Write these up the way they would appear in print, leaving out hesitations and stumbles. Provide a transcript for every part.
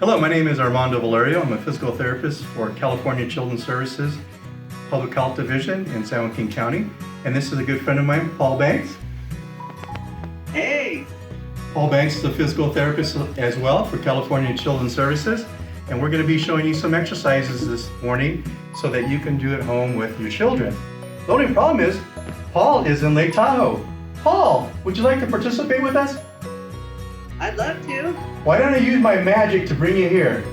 Hello, my name is Armando Valerio. I'm a physical therapist for California Children's Services Public Health Division in San Joaquin County. And this is a good friend of mine, Paul Banks. Hey! Paul Banks is a physical therapist as well for California Children's Services. And we're going to be showing you some exercises this morning so that you can do it at home with your children. The only problem is, Paul is in Lake Tahoe. Paul, would you like to participate with us? I'd love to. Why don't I use my magic to bring you here?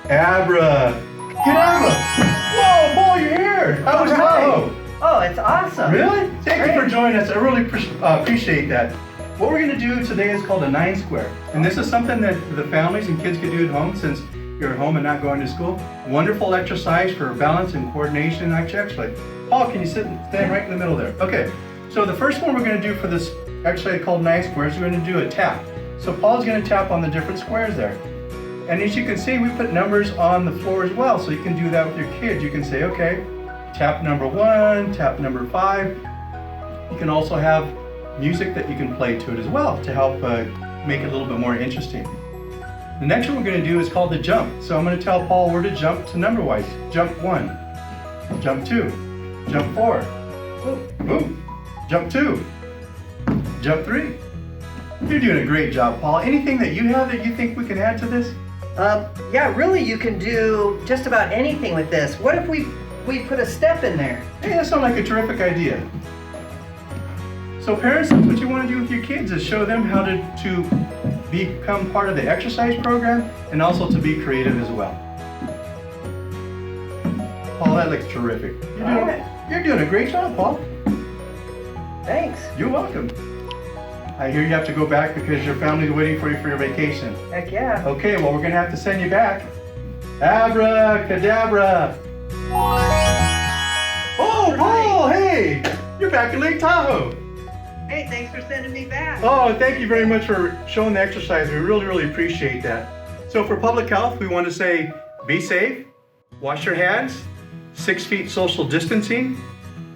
Abra! Cadabra! Whoa, Paul, you're here! How was Tahoe? Oh, it's awesome. Really? Thank you for joining us. I really appreciate that. What we're going to do today is called a 9 square. And this is something that the families and kids can do at home since you're at home and not going to school. Wonderful exercise for balance and coordination. Actually, Paul, can you stand right in the middle there? Okay, so the first one we're going to do for this exercise called 9 squares, we're going to do a tap. So Paul's going to tap on the different squares there. And as you can see, we put numbers on the floor as well, so you can do that with your kids. You can say, okay, tap number 1, tap number 5. You can also have music that you can play to it as well to help make it a little bit more interesting. The next one we're going to do is called the jump. So I'm going to tell Paul where to jump to number-wise. Jump 1, jump 2, jump 4, boom, jump 2, jump 3. You're doing a great job, Paul. Anything that you have that you think we can add to this? Yeah, really, you can do just about anything with this. What if we put a step in there? Hey, that sounds like a terrific idea. So parents, that's what you want to do with your kids is show them how to become part of the exercise program and also to be creative as well. Paul, that looks terrific. You're doing a great job, Paul. Thanks. You're welcome. I hear you have to go back because your family's waiting for you for your vacation. Heck yeah. Okay, well, we're going to have to send you back. Abracadabra. Oh, Paul, hey, you're back in Lake Tahoe. Hey, thanks for sending me back. Oh, thank you very much for showing the exercise. We really appreciate that. So for public health, we want to say, be safe, wash your hands, 6 feet social distancing,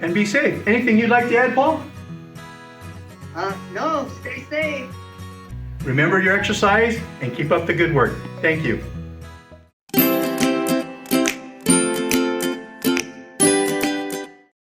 and be safe. Anything you'd like to add, Paul? No, stay safe. Remember your exercise and keep up the good work. Thank you.